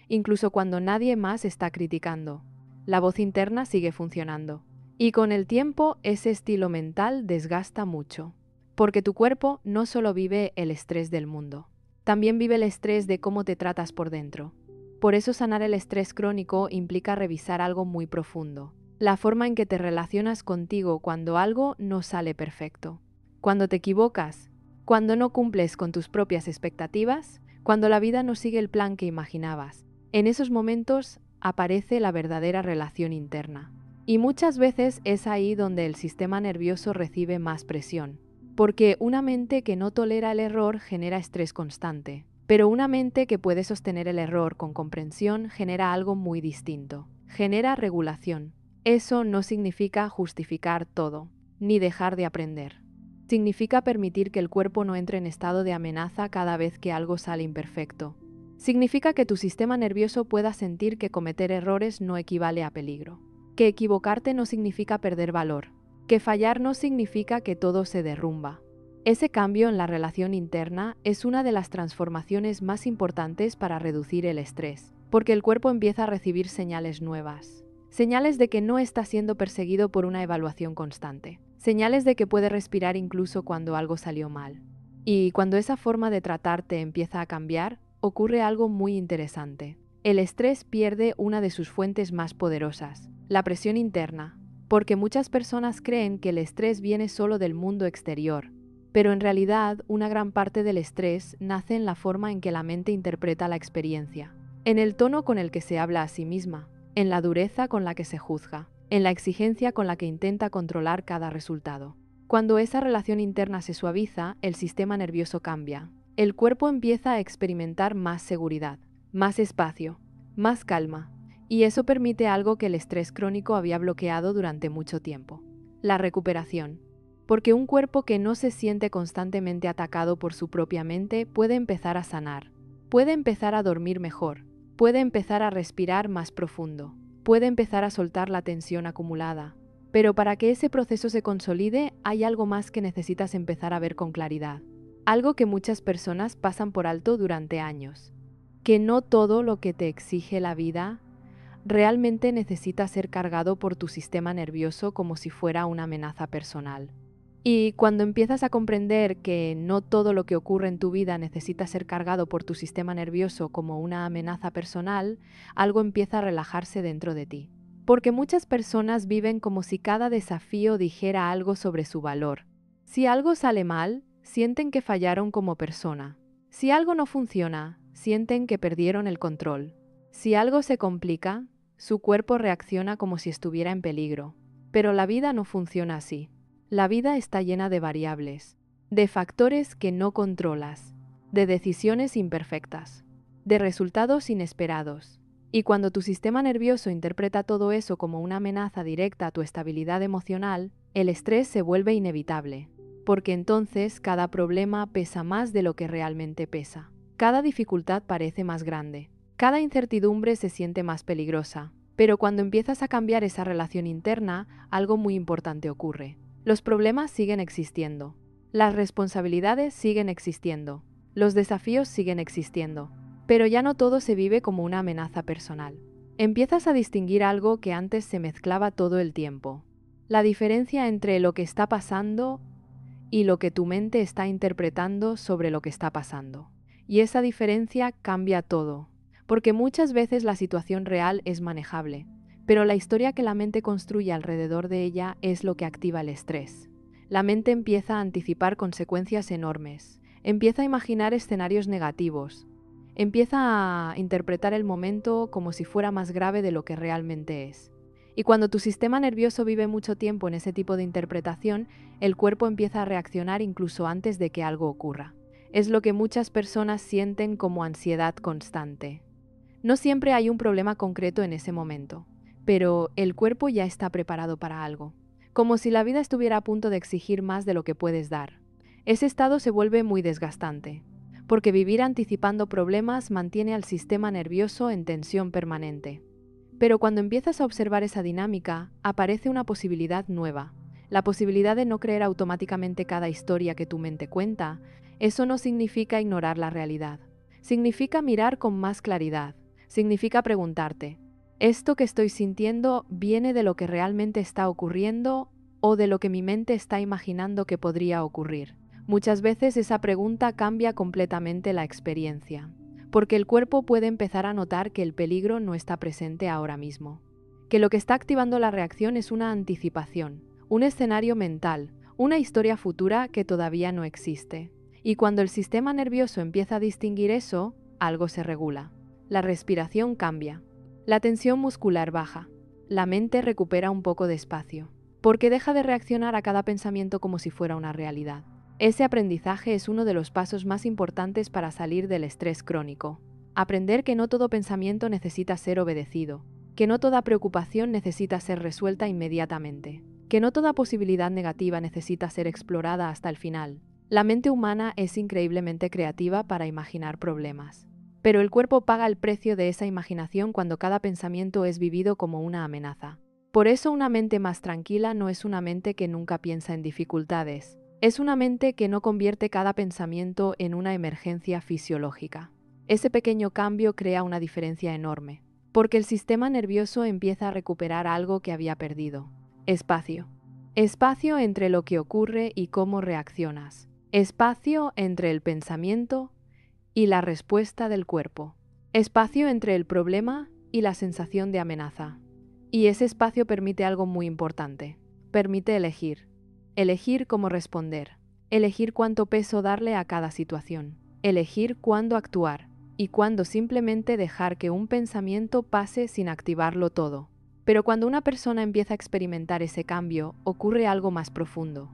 incluso cuando nadie más está criticando. La voz interna sigue funcionando. Y con el tiempo ese estilo mental desgasta mucho, porque tu cuerpo no solo vive el estrés del mundo, también vive el estrés de cómo te tratas por dentro. Por eso sanar el estrés crónico implica revisar algo muy profundo. La forma en que te relacionas contigo cuando algo no sale perfecto. Cuando te equivocas, cuando no cumples con tus propias expectativas, cuando la vida no sigue el plan que imaginabas. En esos momentos aparece la verdadera relación interna. Y muchas veces es ahí donde el sistema nervioso recibe más presión. Porque una mente que no tolera el error genera estrés constante. Pero una mente que puede sostener el error con comprensión genera algo muy distinto. Genera regulación. Eso no significa justificar todo, ni dejar de aprender. Significa permitir que el cuerpo no entre en estado de amenaza cada vez que algo sale imperfecto. Significa que tu sistema nervioso pueda sentir que cometer errores no equivale a peligro. Que equivocarte no significa perder valor. Que fallar no significa que todo se derrumba. Ese cambio en la relación interna es una de las transformaciones más importantes para reducir el estrés, porque el cuerpo empieza a recibir señales nuevas. Señales de que no está siendo perseguido por una evaluación constante. Señales de que puede respirar incluso cuando algo salió mal. Y cuando esa forma de tratarte empieza a cambiar, ocurre algo muy interesante. El estrés pierde una de sus fuentes más poderosas, la presión interna, porque muchas personas creen que el estrés viene solo del mundo exterior, pero en realidad una gran parte del estrés nace en la forma en que la mente interpreta la experiencia, en el tono con el que se habla a sí misma, en la dureza con la que se juzga, en la exigencia con la que intenta controlar cada resultado. Cuando esa relación interna se suaviza, el sistema nervioso cambia. El cuerpo empieza a experimentar más seguridad, más espacio, más calma, Y eso permite algo que el estrés crónico había bloqueado durante mucho tiempo: la recuperación. Porque un cuerpo que no se siente constantemente atacado por su propia mente puede empezar a sanar, puede empezar a dormir mejor, puede empezar a respirar más profundo, puede empezar a soltar la tensión acumulada. Pero para que ese proceso se consolide, hay algo más que necesitas empezar a ver con claridad. Algo que muchas personas pasan por alto durante años: que no todo lo que te exige la vida realmente necesita ser cargado por tu sistema nervioso como si fuera una amenaza personal. Y cuando empiezas a comprender que no todo lo que ocurre en tu vida necesita ser cargado por tu sistema nervioso como una amenaza personal, algo empieza a relajarse dentro de ti. Porque muchas personas viven como si cada desafío dijera algo sobre su valor. Si algo sale mal, sienten que fallaron como persona. Si algo no funciona, sienten que perdieron el control. Si algo se complica, su cuerpo reacciona como si estuviera en peligro. Pero la vida no funciona así. La vida está llena de variables, de factores que no controlas, de decisiones imperfectas, de resultados inesperados. Y cuando tu sistema nervioso interpreta todo eso como una amenaza directa a tu estabilidad emocional, el estrés se vuelve inevitable, porque entonces cada problema pesa más de lo que realmente pesa. Cada dificultad parece más grande, cada incertidumbre se siente más peligrosa. Pero cuando empiezas a cambiar esa relación interna, algo muy importante ocurre. Los problemas siguen existiendo, las responsabilidades siguen existiendo, los desafíos siguen existiendo, pero ya no todo se vive como una amenaza personal. Empiezas a distinguir algo que antes se mezclaba todo el tiempo: la diferencia entre lo que está pasando y lo que tu mente está interpretando sobre lo que está pasando. Y esa diferencia cambia todo, porque muchas veces la situación real es manejable, pero la historia que la mente construye alrededor de ella es lo que activa el estrés. La mente empieza a anticipar consecuencias enormes, empieza a imaginar escenarios negativos, empieza a interpretar el momento como si fuera más grave de lo que realmente es. Y cuando tu sistema nervioso vive mucho tiempo en ese tipo de interpretación, el cuerpo empieza a reaccionar incluso antes de que algo ocurra. Es lo que muchas personas sienten como ansiedad constante. No siempre hay un problema concreto en ese momento, pero el cuerpo ya está preparado para algo, como si la vida estuviera a punto de exigir más de lo que puedes dar. Ese estado se vuelve muy desgastante, porque vivir anticipando problemas mantiene al sistema nervioso en tensión permanente. Pero cuando empiezas a observar esa dinámica, aparece una posibilidad nueva: la posibilidad de no creer automáticamente cada historia que tu mente cuenta. Eso no significa ignorar la realidad, significa mirar con más claridad, significa preguntarte: ¿esto que estoy sintiendo viene de lo que realmente está ocurriendo o de lo que mi mente está imaginando que podría ocurrir? Muchas veces esa pregunta cambia completamente la experiencia, porque el cuerpo puede empezar a notar que el peligro no está presente ahora mismo, que lo que está activando la reacción es una anticipación, un escenario mental, una historia futura que todavía no existe. Y cuando el sistema nervioso empieza a distinguir eso, algo se regula. La respiración cambia, la tensión muscular baja, la mente recupera un poco de espacio, porque deja de reaccionar a cada pensamiento como si fuera una realidad. Ese aprendizaje es uno de los pasos más importantes para salir del estrés crónico. Aprender que no todo pensamiento necesita ser obedecido, que no toda preocupación necesita ser resuelta inmediatamente, que no toda posibilidad negativa necesita ser explorada hasta el final. La mente humana es increíblemente creativa para imaginar problemas, pero el cuerpo paga el precio de esa imaginación cuando cada pensamiento es vivido como una amenaza. Por eso una mente más tranquila no es una mente que nunca piensa en dificultades. Es una mente que no convierte cada pensamiento en una emergencia fisiológica. Ese pequeño cambio crea una diferencia enorme, porque el sistema nervioso empieza a recuperar algo que había perdido: espacio. Espacio entre lo que ocurre y cómo reaccionas. Espacio entre el pensamiento y la respuesta del cuerpo. Espacio entre el problema y la sensación de amenaza. Y ese espacio permite algo muy importante: permite elegir. Elegir cómo responder, elegir cuánto peso darle a cada situación, elegir cuándo actuar y cuándo simplemente dejar que un pensamiento pase sin activarlo todo. Pero cuando una persona empieza a experimentar ese cambio, ocurre algo más profundo.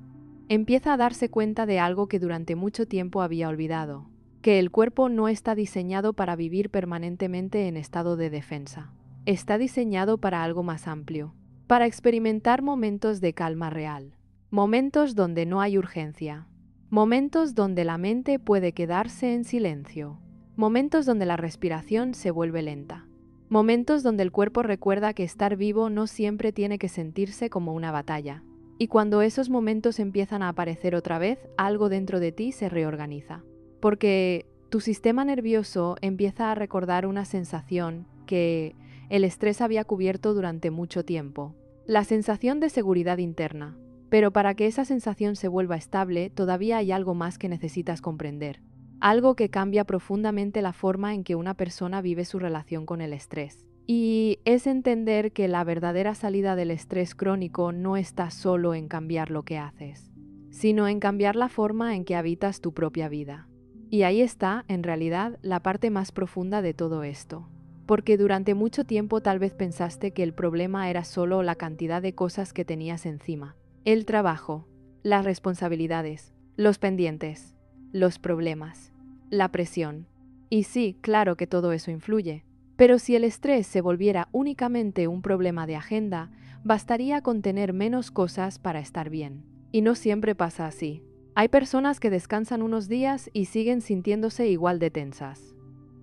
Empieza a darse cuenta de algo que durante mucho tiempo había olvidado: que el cuerpo no está diseñado para vivir permanentemente en estado de defensa. está diseñado para algo más amplio, para experimentar momentos de calma real, momentos donde no hay urgencia, momentos donde la mente puede quedarse en silencio, momentos donde la respiración se vuelve lenta, momentos donde el cuerpo recuerda que estar vivo no siempre tiene que sentirse como una batalla. Y cuando esos momentos empiezan a aparecer otra vez, algo dentro de ti se reorganiza. Porque tu sistema nervioso empieza a recordar una sensación que el estrés había cubierto durante mucho tiempo. La sensación de seguridad interna. Pero para que esa sensación se vuelva estable, todavía hay algo más que necesitas comprender. Algo que cambia profundamente la forma en que una persona vive su relación con el estrés. Y es entender que la verdadera salida del estrés crónico no está solo en cambiar lo que haces, sino en cambiar la forma en que habitas tu propia vida. Y ahí está, en realidad, la parte más profunda de todo esto. Porque durante mucho tiempo tal vez pensaste que el problema era solo la cantidad de cosas que tenías encima. El trabajo, las responsabilidades, los pendientes, los problemas, la presión. Y sí, claro que todo eso influye. Pero si el estrés se volviera únicamente un problema de agenda, bastaría con tener menos cosas para estar bien. Y no siempre pasa así. Hay personas que descansan unos días y siguen sintiéndose igual de tensas.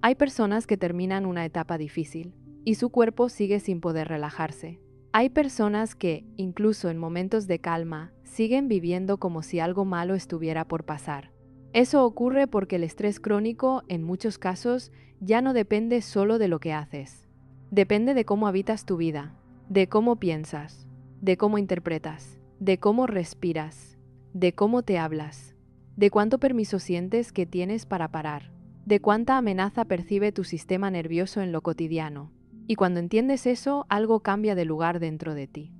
Hay personas que terminan una etapa difícil y su cuerpo sigue sin poder relajarse. Hay personas que, incluso en momentos de calma, siguen viviendo como si algo malo estuviera por pasar. Eso ocurre porque el estrés crónico, en muchos casos, ya no depende solo de lo que haces. Depende de cómo habitas tu vida, de cómo piensas, de cómo interpretas, de cómo respiras, de cómo te hablas, de cuánto permiso sientes que tienes para parar, de cuánta amenaza percibe tu sistema nervioso en lo cotidiano. Y cuando entiendes eso, algo cambia de lugar dentro de ti.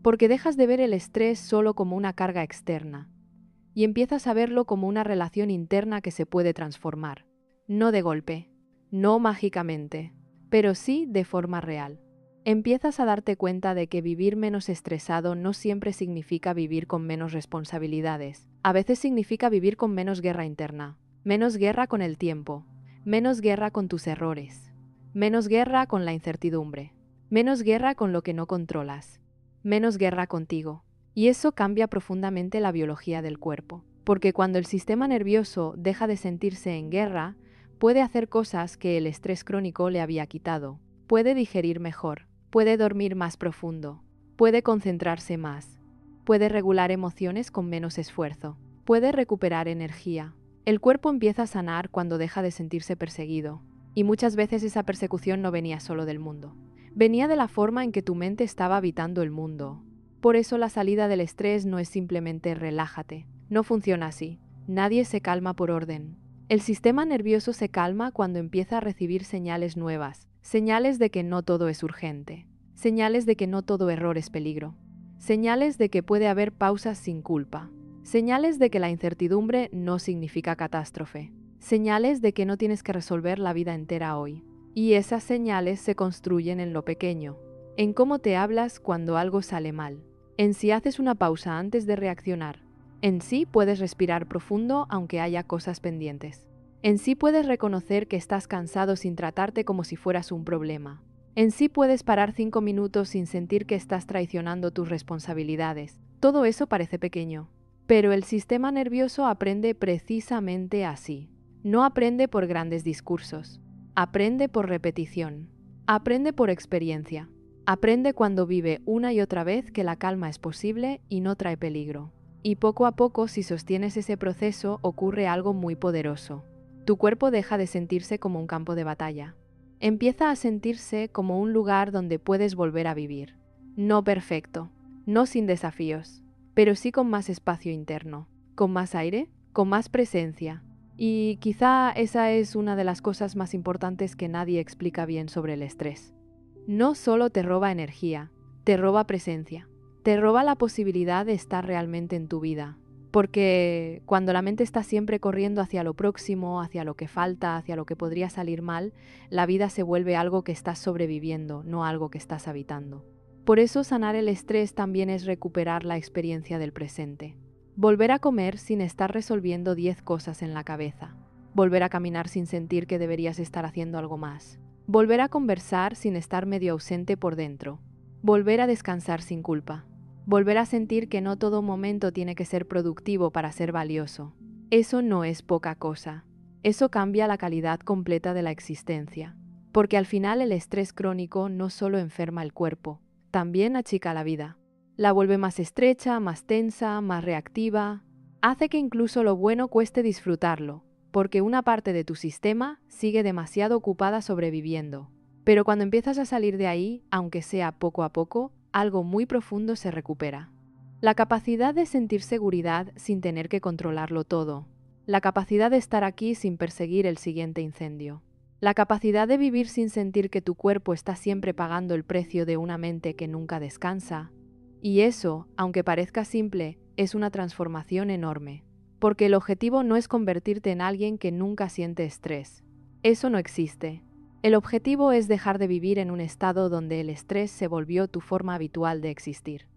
Porque dejas de ver el estrés solo como una carga externa, y empiezas a verlo como una relación interna que se puede transformar. No de golpe, no mágicamente, pero sí de forma real. Empiezas a darte cuenta de que vivir menos estresado no siempre significa vivir con menos responsabilidades. A veces significa vivir con menos guerra interna, menos guerra con el tiempo, menos guerra con tus errores, menos guerra con la incertidumbre, menos guerra con lo que no controlas, menos guerra contigo. Y eso cambia profundamente la biología del cuerpo, porque cuando el sistema nervioso deja de sentirse en guerra, puede hacer cosas que el estrés crónico le había quitado. Puede digerir mejor, puede dormir más profundo, puede concentrarse más, puede regular emociones con menos esfuerzo, puede recuperar energía. El cuerpo empieza a sanar cuando deja de sentirse perseguido, y muchas veces esa persecución no venía solo del mundo. Venía de la forma en que tu mente estaba habitando el mundo. Por eso la salida del estrés no es simplemente relájate. No funciona así. Nadie se calma por orden. El sistema nervioso se calma cuando empieza a recibir señales nuevas, señales de que no todo es urgente, señales de que no todo error es peligro, señales de que puede haber pausas sin culpa, señales de que la incertidumbre no significa catástrofe, señales de que no tienes que resolver la vida entera hoy. Y esas señales se construyen en lo pequeño, en cómo te hablas cuando algo sale mal, en si haces una pausa antes de reaccionar, en sí puedes respirar profundo aunque haya cosas pendientes, en sí puedes reconocer que estás cansado sin tratarte como si fueras un problema, en sí puedes parar 5 minutos sin sentir que estás traicionando tus responsabilidades. Todo eso parece pequeño, pero el sistema nervioso aprende precisamente así. No aprende por grandes discursos, aprende por repetición, aprende por experiencia. Aprende cuando vive una y otra vez que la calma es posible y no trae peligro. Y poco a poco, si sostienes ese proceso, ocurre algo muy poderoso. Tu cuerpo deja de sentirse como un campo de batalla. Empieza a sentirse como un lugar donde puedes volver a vivir. No perfecto, no sin desafíos, pero sí con más espacio interno, con más aire, con más presencia. Y quizá esa es una de las cosas más importantes que nadie explica bien sobre el estrés. No solo te roba energía, te roba presencia, te roba la posibilidad de estar realmente en tu vida. Porque cuando la mente está siempre corriendo hacia lo próximo, hacia lo que falta, hacia lo que podría salir mal, la vida se vuelve algo que estás sobreviviendo, no algo que estás habitando. Por eso sanar el estrés también es recuperar la experiencia del presente. Volver a comer sin estar resolviendo 10 cosas en la cabeza. Volver a caminar sin sentir que deberías estar haciendo algo más. Volver a conversar sin estar medio ausente por dentro. Volver a descansar sin culpa. Volver a sentir que no todo momento tiene que ser productivo para ser valioso. Eso no es poca cosa. Eso cambia la calidad completa de la existencia. Porque al final el estrés crónico no solo enferma el cuerpo, también achica la vida. La vuelve más estrecha, más tensa, más reactiva. Hace que incluso lo bueno cueste disfrutarlo, porque una parte de tu sistema sigue demasiado ocupada sobreviviendo. Pero cuando empiezas a salir de ahí, aunque sea poco a poco, algo muy profundo se recupera. La capacidad de sentir seguridad sin tener que controlarlo todo. La capacidad de estar aquí sin perseguir el siguiente incendio. La capacidad de vivir sin sentir que tu cuerpo está siempre pagando el precio de una mente que nunca descansa. Y eso, aunque parezca simple, es una transformación enorme. Porque el objetivo no es convertirte en alguien que nunca siente estrés. Eso no existe. El objetivo es dejar de vivir en un estado donde el estrés se volvió tu forma habitual de existir.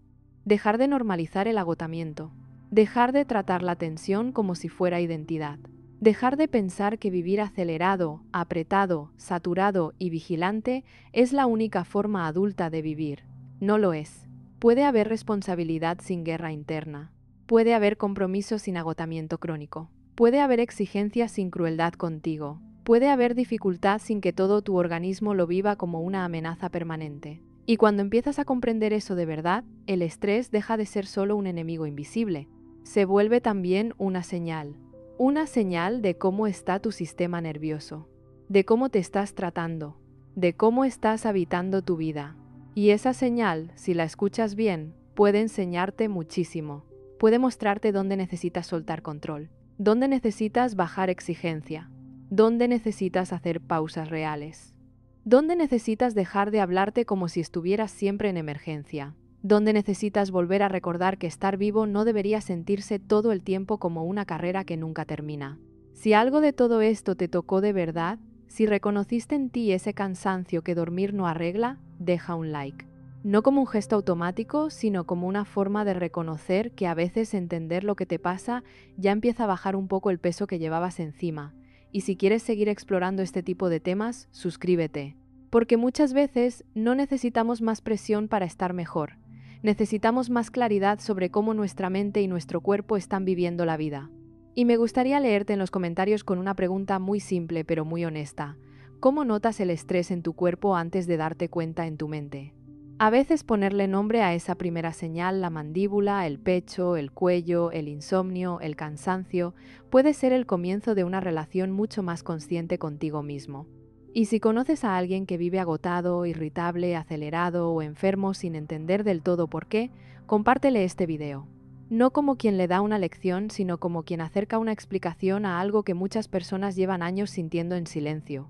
Dejar de normalizar el agotamiento. Dejar de tratar la tensión como si fuera identidad. Dejar de pensar que vivir acelerado, apretado, saturado y vigilante es la única forma adulta de vivir. No lo es. Puede haber responsabilidad sin guerra interna. Puede haber compromiso sin agotamiento crónico. Puede haber exigencia sin crueldad contigo. Puede haber dificultad sin que todo tu organismo lo viva como una amenaza permanente. Y cuando empiezas a comprender eso de verdad, el estrés deja de ser solo un enemigo invisible. Se vuelve también una señal. Una señal de cómo está tu sistema nervioso, de cómo te estás tratando, de cómo estás habitando tu vida. Y esa señal, si la escuchas bien, puede enseñarte muchísimo. Puede mostrarte dónde necesitas soltar control, dónde necesitas bajar exigencia, dónde necesitas hacer pausas reales, dónde necesitas dejar de hablarte como si estuvieras siempre en emergencia, dónde necesitas volver a recordar que estar vivo no debería sentirse todo el tiempo como una carrera que nunca termina. Si algo de todo esto te tocó de verdad, si reconociste en ti ese cansancio que dormir no arregla, deja un like. No como un gesto automático, sino como una forma de reconocer que a veces entender lo que te pasa ya empieza a bajar un poco el peso que llevabas encima. Y si quieres seguir explorando este tipo de temas, suscríbete. Porque muchas veces no necesitamos más presión para estar mejor. Necesitamos más claridad sobre cómo nuestra mente y nuestro cuerpo están viviendo la vida. Y me gustaría leerte en los comentarios con una pregunta muy simple pero muy honesta. ¿Cómo notas el estrés en tu cuerpo antes de darte cuenta en tu mente? A veces ponerle nombre a esa primera señal, la mandíbula, el pecho, el cuello, el insomnio, el cansancio, puede ser el comienzo de una relación mucho más consciente contigo mismo. Y si conoces a alguien que vive agotado, irritable, acelerado o enfermo sin entender del todo por qué, compártele este video. No como quien le da una lección, sino como quien acerca una explicación a algo que muchas personas llevan años sintiendo en silencio.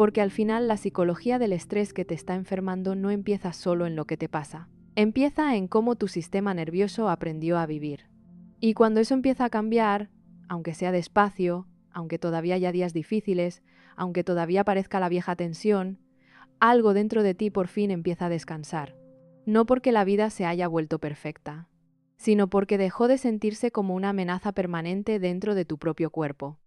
Porque al final la psicología del estrés que te está enfermando no empieza solo en lo que te pasa. Empieza en cómo tu sistema nervioso aprendió a vivir. Y cuando eso empieza a cambiar, aunque sea despacio, aunque todavía haya días difíciles, aunque todavía parezca la vieja tensión, algo dentro de ti por fin empieza a descansar. No porque la vida se haya vuelto perfecta, sino porque dejó de sentirse como una amenaza permanente dentro de tu propio cuerpo.